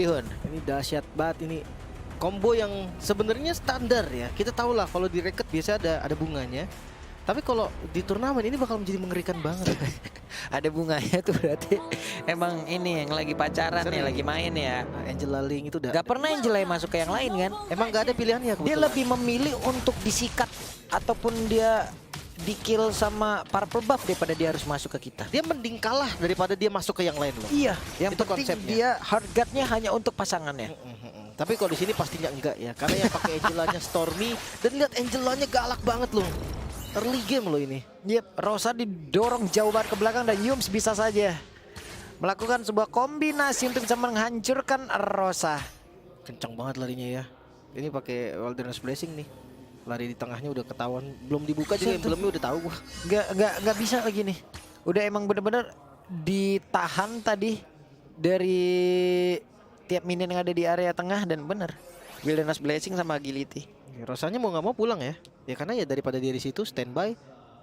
Bihun. Ini dahsyat banget ini. Combo yang sebenarnya standar ya. Kita tahu lah kalau di racket biasa ada bunganya. Tapi kalau di turnamen ini bakal menjadi mengerikan banget. Ada bunganya tuh berarti emang ini yang lagi pacaran ya, lagi main ya. Nah, Angela Ling itu udah Gak pernah Angela masuk ke yang lain kan? emang gak ada pilihannya Dia kebetulan. lebih memilih untuk disikat ataupun dia di kill sama Purple Buff daripada dia harus masuk ke kita. Dia mending kalah daripada dia masuk ke yang lain loh. Iya, yang Itu penting konsepnya. dia hard guard-nya hanya untuk pasangannya. Tapi kalau di sini pastinya enggak ya, karena yang pakai Angelanya Stormy dan lihat Angelanya galak banget loh. Early game loh ini. Yep, Rosa didorong jauh banget ke belakang dan Yums bisa saja melakukan sebuah kombinasi untuk bisa menghancurkan Rosa. Kencang banget larinya ya. Ini pakai Wilderness Blessing nih. Lari di tengahnya udah ketahuan, belum dibuka juga emblemnya udah tahu gua. Nggak bisa lagi nih. Udah emang bener-bener ditahan tadi dari tiap minion yang ada di area tengah dan bener Wilderness Blessing sama Agility. Ya, Rosanya mau nggak mau pulang ya. Ya karena ya daripada dia di situ standby,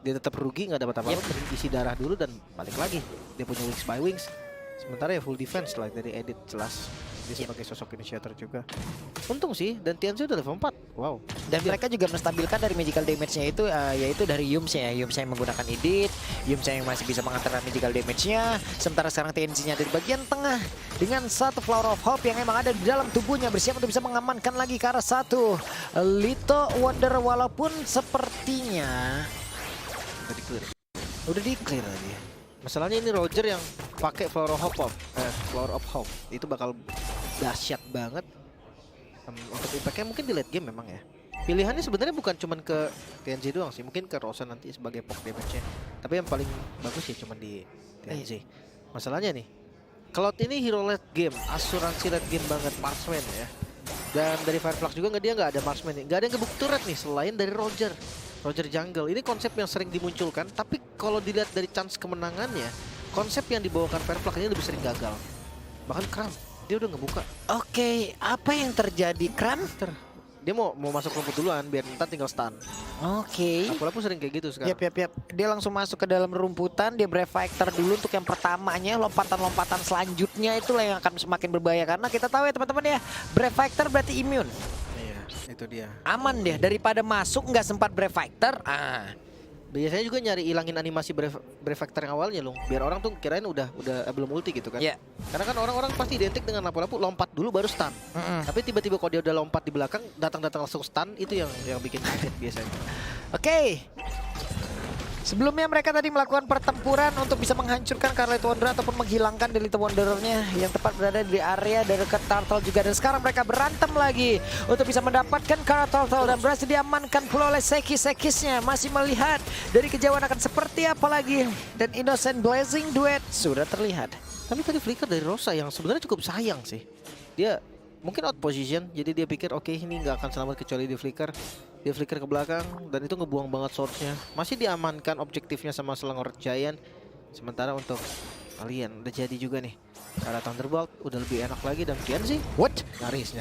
dia tetap rugi nggak dapat apa-apa, isi darah dulu dan balik lagi. Dia punya wings by wings. Sementara ya full defense lah dari Edit jelas. Dia sebagai sosok initiator juga. Untung sih, dan Tianzi udah level 4. Wow. Dan mereka juga menstabilkan dari magical damage-nya itu yaitu dari Yums ya. Yums yang menggunakan Edit, Yums yang masih bisa mengantarkan magical damage-nya. Sementara sekarang TNC-nya ada di bagian tengah dengan satu Flower of Hope yang emang ada di dalam tubuhnya, bersiap untuk bisa mengamankan lagi ke arah satu Little Wonder, walaupun sepertinya Udah di clear tadi. Masalahnya ini Roger yang pakai Flower of Hope. Flower of Hope itu bakal dahsyat banget. Untuk impact-nya mungkin di late game memang ya. Pilihannya sebenarnya bukan cuman ke TNZ doang sih, mungkin ke Rosa nanti sebagai poke damage-nya. Tapi yang paling bagus ya cuman di TNZ. Masalahnya nih, Cloud ini hero late game, asuransi late game banget, marksman ya. Dan dari Fireflux juga dia nggak ada marksman nih, nggak ada yang gebuk turret nih selain dari Roger Jungle. Ini konsep yang sering dimunculkan, tapi kalau dilihat dari chance kemenangannya, konsep yang dibawakan Fireflux ini lebih sering gagal. Bahkan Kram, dia udah ngebuka. oke, apa yang terjadi Kram? Dia mau masuk rumput duluan biar ntar tinggal stun. Oke. Aku sering kayak gitu sekarang. Yap. Dia langsung masuk ke dalam rumputan, dia Brave Fighter dulu untuk yang pertamanya, lompatan-lompatan selanjutnya itulah yang akan semakin berbahaya. Karena kita tahu ya teman-teman ya, Brave Fighter berarti immune. Iya, itu dia. Aman deh, daripada masuk nggak sempat Brave Fighter. Biasanya juga nyari ilangin animasi Brave Factor yang awalnya loh, biar orang tuh kirain udah belum ulti gitu kan. Iya. Karena kan orang-orang pasti identik dengan lapu-lapu lompat dulu baru stun. Tapi tiba-tiba kalau dia udah lompat di belakang, datang langsung stun, itu yang bikin kaget biasanya. Oke. Sebelumnya mereka tadi melakukan pertempuran untuk bisa menghancurkan Scarlet Wonder ataupun menghilangkan Delete Wanderer-nya yang tepat berada di area dari dekat Turtle juga. Dan sekarang mereka berantem lagi untuk bisa mendapatkan Turtle dan berhasil diamankan pula oleh Sekisnya. Masih melihat dari kejauhan akan seperti apa lagi. Dan Innocent Blazing Duet sudah terlihat. Tapi tadi flicker dari Rosa yang sebenarnya cukup sayang sih. Dia mungkin out position, jadi dia pikir oke, ini nggak akan selamat kecuali di flicker. Dia flicker ke belakang dan itu ngebuang banget swords-nya. Masih diamankan objektifnya sama Selangor Giant. Sementara untuk kalian udah jadi juga nih. Cara Thunderbolt udah lebih enak lagi dan Tianzi What? nyaris.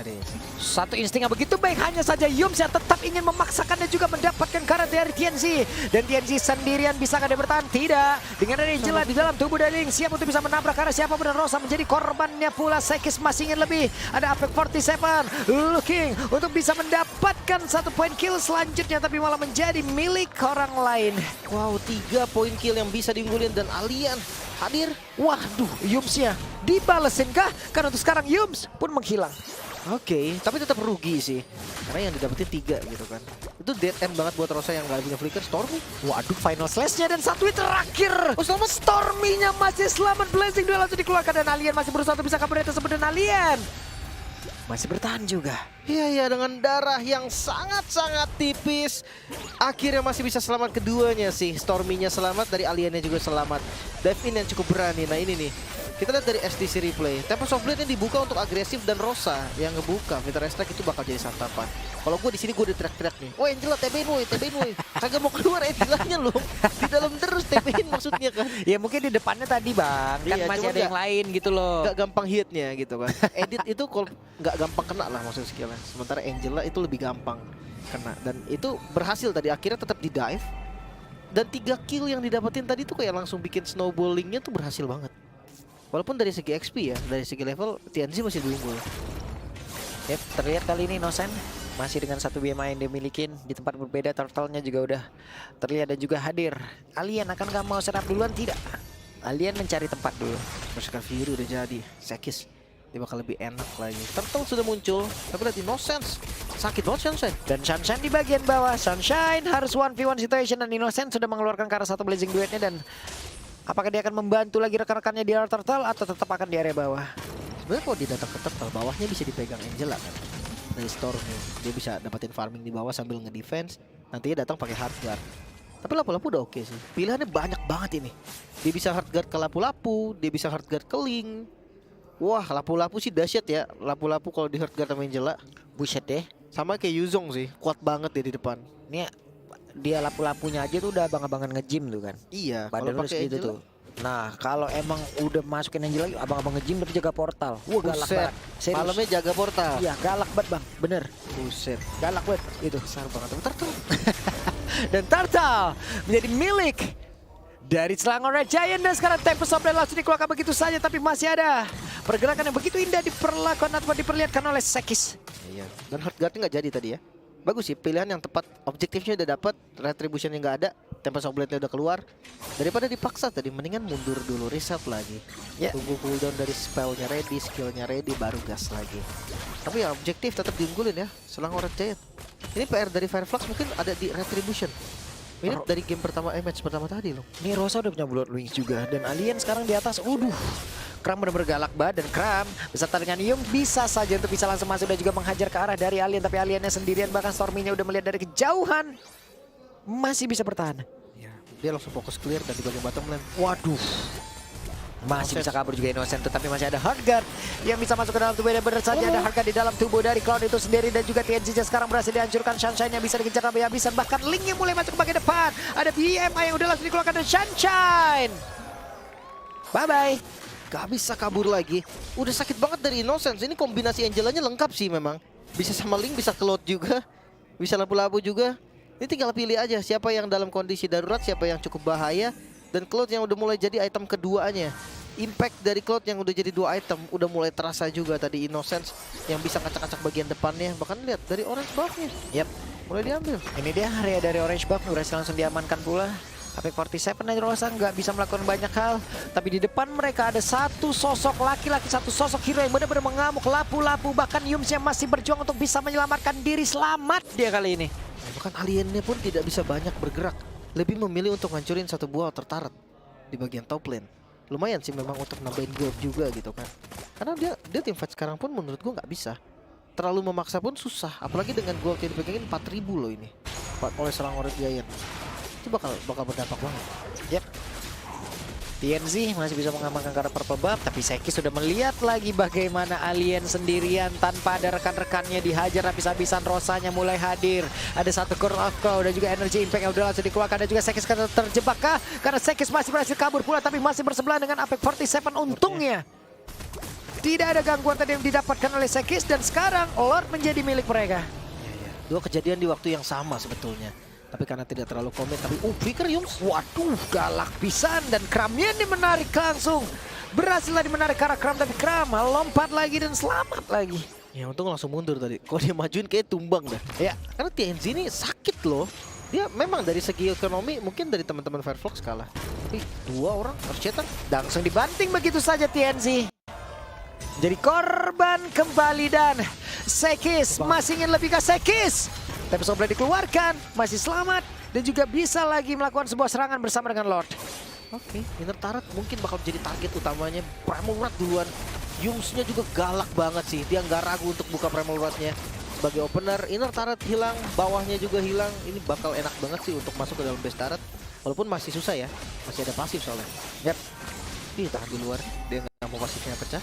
Satu insting yang begitu baik, hanya saja Yums yang tetap ingin memaksakan dan juga mendapatkan karet dari TNC. Dan TNC sendirian bisakah dia bertahan? Tidak. Dengan ada Angela di dalam tubuh dari Ling, siap untuk bisa menabrak karena siapa benar Rosa menjadi korbannya pula. Sekis masih ingin lebih. Ada Apex 47 looking untuk bisa mendapatkan satu poin kill selanjutnya, tapi malah menjadi milik orang lain. Wow, 3 poin kill yang bisa diunggulin dan Alien hadir. Waduh, Yumsnya dibalesin kah? Karena untuk sekarang Yums pun menghilang. Oke, tapi tetap rugi sih. Karena yang didapetin 3 gitu kan. Itu dead end banget buat Rosa yang gak punya flicker. Stormy. Waduh, final slash-nya dan satu hit terakhir. Oh, selamat. Stormy-nya masih selamat. Blazing Duel langsung dikeluarkan dan Alien masih berusaha untuk bisa kabur dari tersebut dan Alien masih bertahan juga. Iya, dengan darah yang sangat-sangat tipis. Akhirnya masih bisa selamat keduanya sih. Stormy-nya selamat, dari Aliennya juga selamat. Dive in yang cukup berani. Nah ini nih. Kita lihat dari SDC replay. Tempest of Blade-nya dibuka untuk agresif dan Rosa yang ngebuka. Winter Strike itu bakal jadi santapan. Kalau gue di sini gue udah teriak-teriak nih. Woi Angela, TB-in woi. Kagak mau keluar Angelanya loh. Di dalam terus TB-in maksudnya kan. Ya mungkin di depannya tadi bang, kan Iya, masih cuma ada yang lain gitu loh. Gak gampang hitnya gitu kan. Edit itu kalau nggak gampang kena lah maksud skillnya. Sementara Angela itu lebih gampang kena. Dan itu berhasil tadi, akhirnya tetap di dive. Dan 3 kill yang didapetin tadi tuh kayak langsung bikin snowballingnya tuh berhasil banget. Walaupun dari segi XP ya, dari segi level TNZ masih unggul. Yep, terlihat kali ini Innocent masih dengan satu BMI yang dia milikin di tempat berbeda. Turtle-nya juga udah terlihat dan juga hadir. Alien akankah mau setup duluan? Tidak. Alien mencari tempat dulu. Berserker Fury udah jadi. Sekis dia bakal lebih enak lagi. Turtle sudah muncul, tapi lihat Innocence sakit banget Sunshine. Dan Sunshine di bagian bawah. Sunshine harus 1v1 situation dan Innocent sudah mengeluarkan ke arah satu blazing duetnya. Dan apakah dia akan membantu lagi rekan-rekannya di area Turtle atau tetap akan di area bawah? Sebenarnya kalau dia datang ke Turtle, bawahnya bisa dipegang Angela kan. Dari store nih, dia bisa dapetin farming di bawah sambil nge-defense. Nantinya datang pakai hard guard. Tapi lapu-lapu udah oke sih. Pilihannya banyak banget ini. Dia bisa hard guard ke lapu-lapu, dia bisa hard guard ke Link. Wah, lapu-lapu sih dahsyat ya. Lapu-lapu kalau di hard guard sama Angela. Buset deh. Sama kayak Yuzong sih, kuat banget dia di depan. Ini dia lapu-lapunya aja tuh udah abang-abangan nge-gym tuh kan. Iya, Badan kalau lu pakai segitu Angela. tuh. Nah, kalau emang udah masukin Angel lagi, abang-abang nge-gym tapi jaga portal. Wah, galak Buset, banget. Serius. malamnya jaga portal. Iya, galak banget, Bang. Bener. Buset, Galak banget itu. besar banget. Tapi Turtle Dan Turtle menjadi milik dari Selangor Red Giant. Dan sekarang Tempest of Blade langsung dikeluarkan begitu saja. Tapi masih ada pergerakan yang begitu indah diperlakukan atau diperlihatkan oleh Sekis. Iya. Dan hard guard nggak jadi tadi ya. Bagus sih, pilihan yang tepat. Objektifnya udah dapat, retributionnya nggak ada, Tempest of Blade-nya udah keluar. Daripada dipaksa tadi, mendingan mundur dulu, reset lagi. Ya. Tunggu cooldown dari spellnya ready, skillnya ready, baru gas lagi. Tapi ya objektif tetap diunggulin ya, Selangor Red Giant. Ini PR dari Fireflux mungkin ada di retribution. Mirip dari game pertama, match pertama tadi loh. Ini Rosa udah punya Blood Wings juga. Dan Alien sekarang di atas. Kram benar-benar galak banget. Dan Kram beserta dengan Yung bisa saja untuk bisa langsung masuk dan juga menghajar ke arah dari Alien. Tapi Aliennya sendirian, bahkan Stormy-nya udah melihat dari kejauhan. Masih bisa bertahan. Ya, dia langsung fokus clear dan di bagian bottom lane. Waduh. Masih bisa kabur juga Innocent, tetapi masih ada hard guard yang bisa masuk ke dalam tubuh. Dan benar saja ada hard guard di dalam tubuh dari Cloud itu sendiri. Dan juga TNG sekarang berhasil dihancurkan. Sunshine yang bisa dikejar sampai habisan. Bahkan Link yang mulai masuk ke bagian depan. Ada BMI yang udah langsung dikeluarkan dari Sunshine. Bye-bye. Gak bisa kabur lagi. Udah sakit banget dari Innocence. Ini kombinasi Angelanya lengkap sih memang. Bisa sama Link, bisa Cloud juga. Bisa lapu-lapu juga. Ini tinggal pilih aja siapa yang dalam kondisi darurat, siapa yang cukup bahaya. Dan Cloud yang udah mulai jadi item keduanya. Impact dari Cloud yang udah jadi 2 item udah mulai terasa juga tadi. Innocence yang bisa ngacak-ngacak bagian depannya. Bahkan lihat dari orange buff-nya. Yap. Mulai diambil. Ini dia area dari orange buff berhasil langsung diamankan pula. Apex 47 dan Rosa nggak bisa melakukan banyak hal. Tapi di depan mereka ada satu sosok laki-laki, satu sosok hero yang benar-benar mengamuk. Lapu-lapu, bahkan Yums yang masih berjuang untuk bisa menyelamatkan diri. Selamat dia kali ini. Bahkan aliennya pun tidak bisa banyak bergerak. Lebih memilih untuk ngancurin satu buah outer turret di bagian top lane. Lumayan sih memang untuk nambahin gold juga gitu kan. Karena dia team fight sekarang pun menurut gua nggak bisa. Terlalu memaksa pun susah. Apalagi dengan gold yang dipegangin 4.000 loh ini. Oleh Selangor Red Giant. Itu bakal berdampak banget. Yep. TNZ masih bisa mengamankan ke arah purple buff, tapi Sekis sudah melihat lagi bagaimana Alien sendirian tanpa ada rekan-rekannya dihajar habis-habisan. Rosanya mulai hadir. Ada satu core of claw dan juga energy impact yang udah langsung dikeluarkan. Dan juga Sekis terjebak kah? Karena Sekis masih berhasil kabur pula, tapi masih bersebelah dengan Apex 47. Untungnya tidak ada gangguan tadi yang didapatkan oleh Sekis. Dan sekarang Lord menjadi milik mereka. Dua kejadian di waktu yang sama sebetulnya. Tapi karena tidak terlalu komit, tapi Flicker Yums. Waduh, galak pisan. Dan Kramnya ini menarik langsung. Berhasil tadi menarik ke arah Kram, tapi Kram lompat lagi dan selamat lagi. Ya untung langsung mundur tadi. Kalau dia majuin kayak tumbang dah. Ya, Karena TNZ ini sakit loh. Dia memang dari segi ekonomi mungkin dari teman-teman Fireflux kalah. Tapi 2 orang Earthshatter langsung dibanting begitu saja TNZ. Jadi korban kembali dan Sekis masih ingin lebih ke Sekis. Tapi Soblade dikeluarkan, masih selamat. Dan juga bisa lagi melakukan sebuah serangan bersama dengan Lord. Oke, Inner Turret mungkin bakal jadi target utamanya. Primal Rod duluan. Yungsnya juga galak banget sih. Dia nggak ragu untuk buka Primal Rodnya. Sebagai opener, Inner Turret hilang, bawahnya juga hilang. Ini bakal enak banget sih untuk masuk ke dalam base turret. Walaupun masih susah ya, masih ada pasif soalnya. Yap. Ih, tahan di luar, dia nggak mau pasifnya pecah.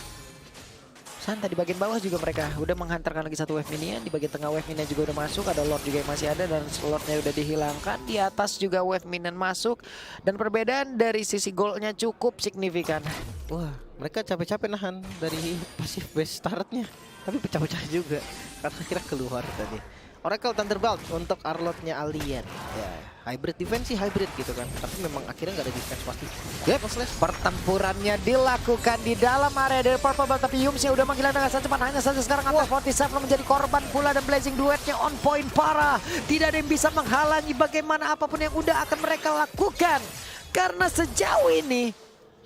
Santai di bagian bawah juga mereka udah menghantarkan lagi satu wave minion. Di bagian tengah wave minion juga udah masuk. Ada Lord juga yang masih ada dan slotnya udah dihilangkan. Di atas juga wave minion masuk. Dan perbedaan dari sisi goldnya cukup signifikan. Wah, mereka capek-capek nahan dari pasif base turretnya. Tapi pecah-pecah juga. Karena kira keluar tadi. Oracle Thunderbolt untuk Arlotnya Alien. Ya, hybrid defense sih hybrid gitu kan. Tapi memang akhirnya nggak ada defense pasti. Yep, pertempurannya dilakukan di dalam area dari Purple Belt, tapi Yums udah menggila dengan sangat cepat. Hanya saja sekarang Attack 47 menjadi korban pula dan Blazing duetnya on point parah. Tidak ada yang bisa menghalangi bagaimana apapun yang udah akan mereka lakukan. Karena sejauh ini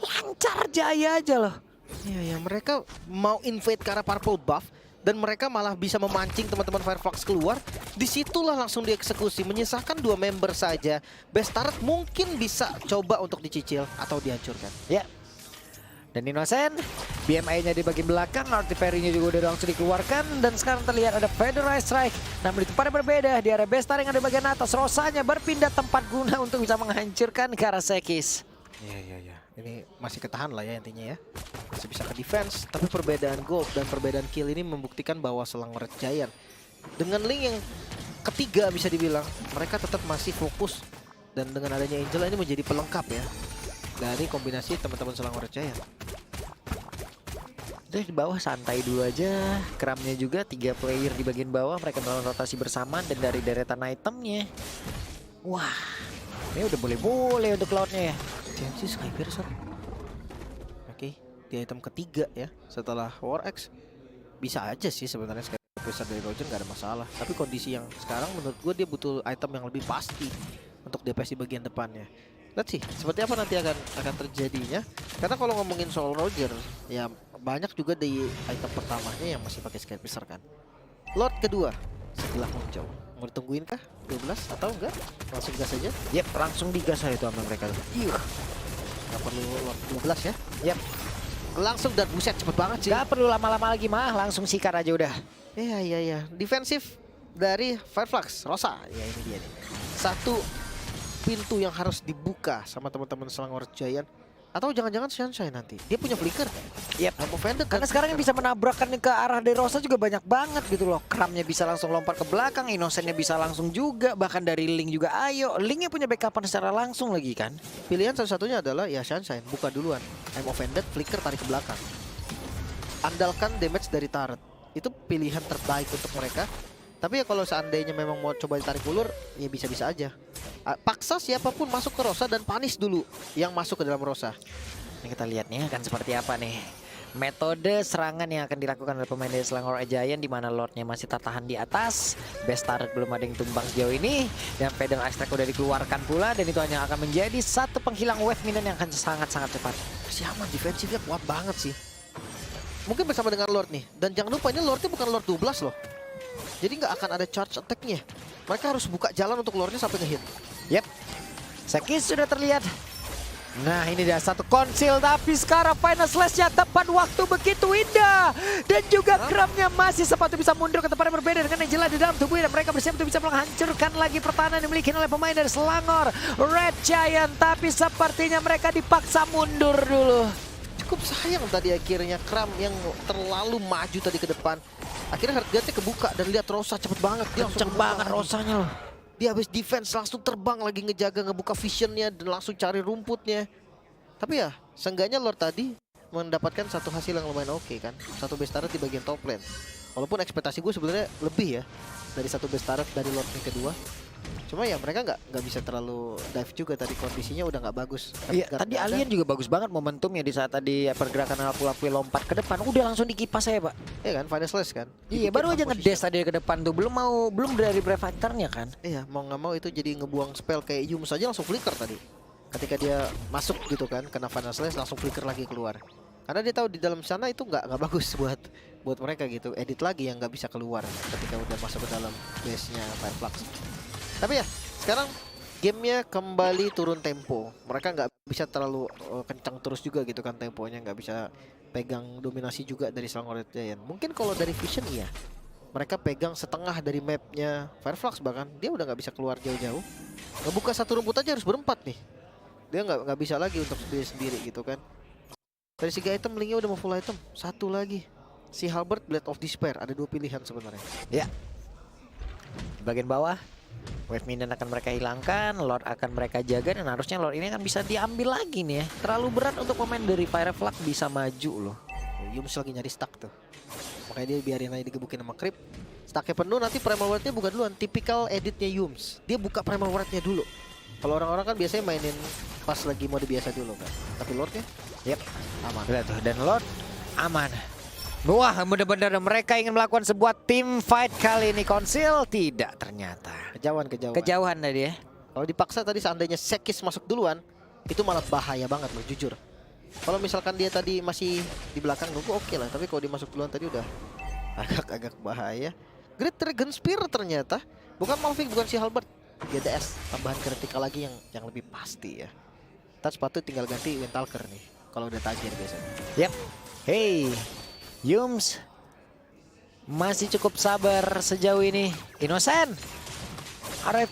lancar jaya aja loh. Iya ya, mereka mau invade ke arah Purple Buff dan mereka malah bisa memancing teman-teman Firefox keluar. Disitulah langsung dieksekusi, menyisakan 2 member saja. Best turret mungkin bisa coba untuk dicicil atau dihancurkan. Ya. Dan Innocent, BMI-nya di bagian belakang, artillery-nya juga udah langsung dikeluarkan. Dan sekarang terlihat ada Federalized Strike. Namun di tempat yang berbeda, di area Bestar yang ada di bagian atas. Rosanya berpindah tempat guna untuk bisa menghancurkan Karasekis. Iya. Ini masih ketahan lah ya intinya ya. Masih bisa ke defense, tapi perbedaan gold dan perbedaan kill ini membuktikan bahwa Selangor Red Giant dengan link yang ketiga bisa dibilang, mereka tetap masih fokus. Dan dengan adanya Angela ini menjadi pelengkap ya dari kombinasi teman-teman Selangor Red Giant. Di bawah santai dulu aja. Kramnya juga 3 player di bagian bawah. Mereka melakukan rotasi bersama dan dari deretan itemnya. Wah, ini udah boleh-boleh untuk Cloud-nya ya. TMC Skypiercer. Oke, di item ketiga ya setelah War X. Bisa aja sih sebenarnya Skypiercer dari Roger nggak ada masalah. Tapi kondisi yang sekarang menurut gue dia butuh item yang lebih pasti untuk DPS di bagian depannya. Let's see seperti apa nanti akan terjadinya. Karena kalau ngomongin soal Roger, ya banyak juga di item pertamanya yang masih pakai Skypiercer kan. Lord kedua setelah muncul. Mau ditungguin kah? 12 atau enggak? Langsung gas aja? Yep, langsung digas aja itu sama mereka. Nggak perlu Lord 12 ya? Yep. Langsung dan buset cepet banget sih. Gak perlu lama-lama lagi mah, langsung sikat aja udah. Iya. Defensif dari Fireflux, Rosa. Ya ini dia nih. Satu pintu yang harus dibuka sama teman-teman Selangor Giant. Atau jangan-jangan Sunshine nanti. Dia punya flicker. Yep. Karena sekarang yang bisa menabrakkan ke arah dari Rosa juga banyak banget gitu loh. Kramnya bisa langsung lompat ke belakang, Innocentnya bisa langsung juga. Bahkan dari Link juga ayo. Linknya punya backupan secara langsung lagi kan. pilihan satu-satunya adalah ya Sunshine, buka duluan. I'm offended, flicker tarik ke belakang. Andalkan damage dari turret. Itu pilihan terbaik untuk mereka. Tapi ya kalau seandainya memang mau coba ditarik ulur, ya bisa-bisa aja. Paksa siapapun masuk ke Rosa dan panis dulu yang masuk ke dalam Rosa. Ini kita lihat nih akan seperti apa nih metode serangan yang akan dilakukan oleh pemain dari Selangor Red Giant, di mana Lordnya masih tertahan di atas. Best turret belum ada yang tumbang sejauh ini, dan Pedang Extract udah dikeluarkan pula, dan itu hanya akan menjadi satu penghilang wave minion yang akan sangat-sangat cepat. Siaman defensifnya kuat banget sih. Mungkin bersama dengan Lord nih. Dan jangan lupa ini Lordnya bukan Lord 12 loh. Jadi nggak akan ada charge attack-nya. Mereka harus buka jalan untuk Lordnya sampai nge-hit. Yep, Sekis sudah terlihat. Nah ini dia satu konsil, tapi sekarang final slash-nya tepat waktu begitu indah. Dan juga Kramnya masih sempat bisa mundur ke tempat yang berbeda dengan Angela di dalam tubuhnya. Dan mereka bersiap untuk bisa menghancurkan lagi pertahanan yang dimiliki oleh pemain dari Selangor Red Giant. Tapi sepertinya mereka dipaksa mundur dulu. Cukup sayang tadi akhirnya Kram yang terlalu maju tadi ke depan. Akhirnya heartgatnya kebuka dan lihat Rosa cepet banget. Dia Kenceng banget Rosanya loh. Dia habis defense langsung terbang lagi ngejaga, ngebuka visionnya dan langsung cari rumputnya. Tapi ya seenggaknya Lord tadi mendapatkan satu hasil yang lumayan oke kan. Satu best turret di bagian top lane. Walaupun ekspektasi gue sebenarnya lebih ya dari satu best turret dari Lord yang kedua. Cuma ya mereka nggak bisa terlalu dive juga tadi, kondisinya udah nggak bagus. Iya, tadi Alien juga bagus banget momentumnya di saat tadi pergerakan Alpu-Alpu lompat ke depan. Udah langsung dikipas saya, Pak. Iya kan, final slash kan. Iya, baru aja ngedes tadi ke depan tuh. Belum dari Brave Fighter-nya kan. Iya, mau nggak mau itu jadi ngebuang spell kayak Yum saja langsung flicker tadi. Ketika dia masuk gitu kan, kena final slash langsung flicker lagi keluar. Karena dia tahu di dalam sana itu nggak bagus buat mereka gitu. Edit lagi yang nggak bisa keluar ketika udah masuk ke dalam base-nya Fireflux. Tapi ya, sekarang gamenya kembali turun tempo. Mereka nggak bisa terlalu kencang terus juga gitu kan temponya. Nggak bisa pegang dominasi juga dari Selangor Red Giant. Mungkin kalau dari Vision iya. Mereka pegang setengah dari mapnya Fireflux bahkan. Dia udah nggak bisa keluar jauh-jauh. Ngebuka satu rumput aja harus berempat nih. Dia nggak bisa lagi untuk sendiri gitu kan. Dari segi item, linknya udah mau full item. Satu lagi. Si Halberd, Blade of Despair. Ada 2 pilihan sebenarnya. Ya. Bagian bawah. Wave minion akan mereka hilangkan, Lord akan mereka jaga, dan harusnya Lord ini akan bisa diambil lagi nih ya. Terlalu berat untuk pemain dari Fireflux bisa maju loh. Yums lagi nyari stuck tuh. Makanya dia biarin aja digebukin sama Creep. Stacknya penuh, nanti Primal Wardnya buka duluan. Tipikal editnya Yums, dia buka Primal Wardnya dulu. Kalau orang-orang kan biasanya mainin pas lagi mode biasa dulu kan. Tapi Lordnya, yep, aman. Lihat tuh, dan Lord aman. Wah, benar-benar mereka ingin melakukan sebuah team fight kali ini. Konsil tidak ternyata. Kejauhan tadi ya. Kalau dipaksa tadi seandainya Sekis masuk duluan, itu malah bahaya banget loh, jujur. Kalau misalkan dia tadi masih di belakang nunggu oke lah, tapi kalau dia masuk duluan tadi udah agak bahaya. Great Dragon Spear ternyata, bukan Malphite, bukan si Halberd. GDS tambahan kritikal lagi yang lebih pasti ya. Ntar sepatu tinggal ganti Windtalker nih, kalau udah tajir biasanya. Yap. Hey, Yums masih cukup sabar sejauh ini. Innocent. Arrow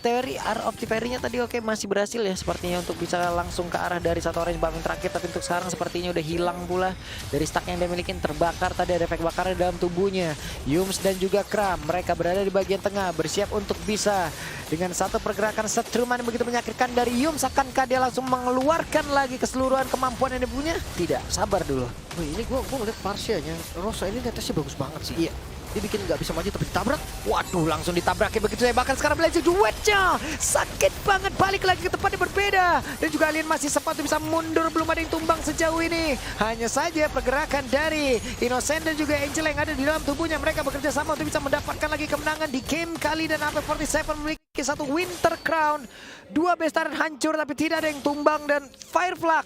of Tipery-nya tadi oke, masih berhasil ya sepertinya untuk bisa langsung ke arah dari satu orange bumming terakhir. Tapi untuk sekarang sepertinya udah hilang pula dari stack yang dia miliki, terbakar tadi, ada efek bakar di dalam tubuhnya. Yums dan juga Kram, mereka berada di bagian tengah bersiap untuk bisa dengan satu pergerakan setruman yang begitu menyakitkan dari Yums. Akankah dia langsung mengeluarkan lagi keseluruhan kemampuan yang dia punya? Tidak, sabar dulu. Wih, ini gua ngeliat Parsia-nya Rosa ini netesnya bagus banget sih. Iya. Dia bikin nggak bisa maju tapi ditabrak. Waduh, langsung ditabrakin begitu saya. Bahkan sekarang belajar duetnya. Sakit banget, balik lagi ke tempat yang berbeda. Dan juga Alien masih sempat bisa mundur, belum ada yang tumbang sejauh ini. Hanya saja pergerakan dari Innocent dan juga Angel yang ada di dalam tubuhnya. Mereka bekerja sama untuk bisa mendapatkan lagi kemenangan di game kali. Dan AP47 memiliki satu Winter Crown. Dua Bestaran hancur tapi tidak ada yang tumbang. Dan Fireflag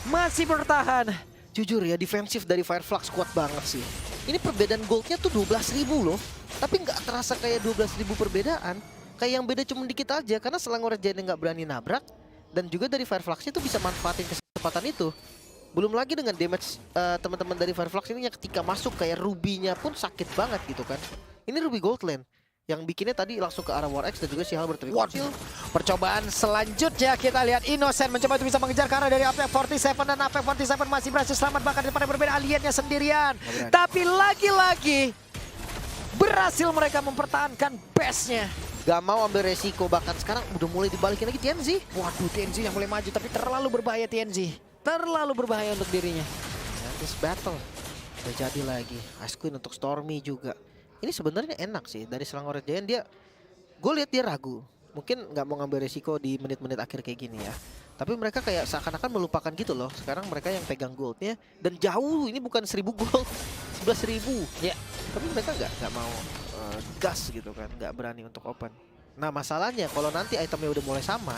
masih bertahan. Jujur ya, defensif dari Fireflux kuat banget sih. Ini perbedaan goldnya tuh 12.000 loh. Tapi nggak terasa kayak 12.000 perbedaan. Kayak yang beda cuma dikit aja. Karena Selangor Giant nggak berani nabrak. Dan juga dari Fireflux itu bisa manfaatin kesempatan itu. Belum lagi dengan damage teman-teman dari Fireflux ini yang ketika masuk kayak Ruby-nya pun sakit banget gitu kan. Ini Ruby Goldland. Yang bikinnya tadi langsung ke arah War X dan juga si Halberd. Waduh, percobaan selanjutnya kita lihat Innocent mencoba untuk bisa mengejar ke arah dari AP47 dan AP47 masih berhasil selamat bahkan daripada berbeda aliennya sendirian. Tapi lagi-lagi berhasil mereka mempertahankan base-nya. Gak mau ambil resiko, bahkan sekarang udah mulai dibalikin lagi TNZ. Waduh, TNZ yang mulai maju tapi terlalu berbahaya TNZ. Terlalu berbahaya untuk dirinya. This battle udah jadi lagi. Ice Queen untuk Stormy juga. Ini sebenarnya enak sih dari Selangor Giant. Gue lihat dia ragu, mungkin nggak mau ngambil resiko di menit-menit akhir kayak gini ya. Tapi mereka kayak seakan-akan melupakan gitu loh. Sekarang mereka yang pegang goldnya dan jauh. Ini bukan 1000 gold, 11.000 ya. Tapi mereka nggak mau gas gitu kan, nggak berani untuk open. Nah masalahnya kalau nanti itemnya udah mulai sama,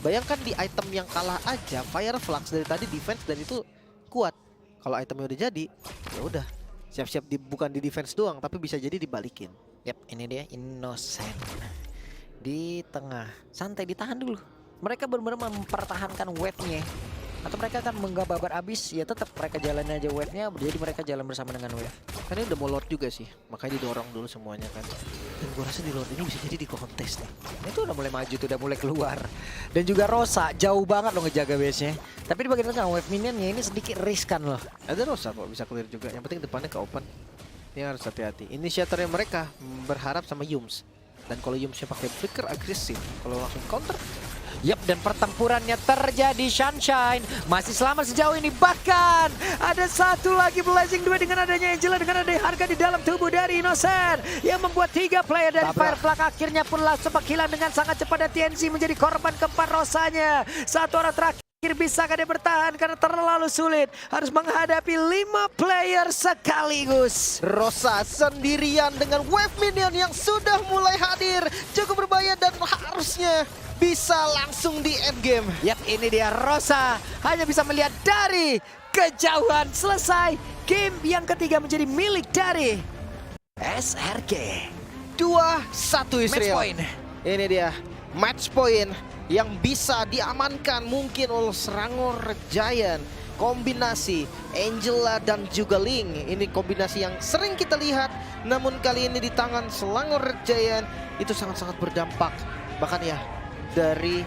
bayangkan di item yang kalah aja Fireflux dari tadi defense dan itu kuat. Kalau itemnya udah jadi, ya udah. Siap-siap bukan di defense doang, tapi bisa jadi dibalikin. Yap, ini dia Innocent. Di tengah. Santai, ditahan dulu. Mereka benar-benar mempertahankan wave-nya. Atau mereka akan menggababar abis, ya tetap mereka jalan aja wave-nya, jadi mereka jalan bersama dengan wave. Kan ini udah mau Lord juga sih, makanya didorong dulu semuanya kan. Dan gue rasa di Lord ini bisa jadi di kontes nih. Itu udah mulai maju tuh, udah mulai keluar. Dan juga Rosa, jauh banget loh ngejaga base-nya. Tapi di bagian tengah wave minionnya ini sedikit riskan loh. Ada Rosa kok bisa clear juga, yang penting depannya ke open. Ini harus hati-hati. Inisiatornya mereka berharap sama Yums. Dan kalau Yumsnya pakai flicker agresif, kalau langsung counter. Yap, dan pertempurannya terjadi. Sunshine masih selamat sejauh ini. Bahkan ada satu lagi Blazing 2 dengan adanya Angela, dengan adanya harga di dalam tubuh dari Innocent yang membuat 3 player dari Fireflag akhirnya pun langsung menghilang dengan sangat cepat. Dan TNC menjadi korban keempat Rosanya. Satu orang terakhir bisakah dia bertahan karena terlalu sulit. Harus menghadapi 5 player sekaligus. Rosa sendirian dengan wave minion yang sudah mulai hadir. Cukup berbahaya dan harusnya bisa langsung di endgame. Yap, ini dia Rosa. Hanya bisa melihat dari kejauhan. Selesai. Game yang ketiga menjadi milik dari SRG. 2-1 Israel. Match point. Ini dia match point yang bisa diamankan mungkin oleh Selangor Giant. Kombinasi Angela dan juga Ling. Ini kombinasi yang sering kita lihat. Namun kali ini di tangan Selangor Giant itu sangat-sangat berdampak. Bahkan ya dari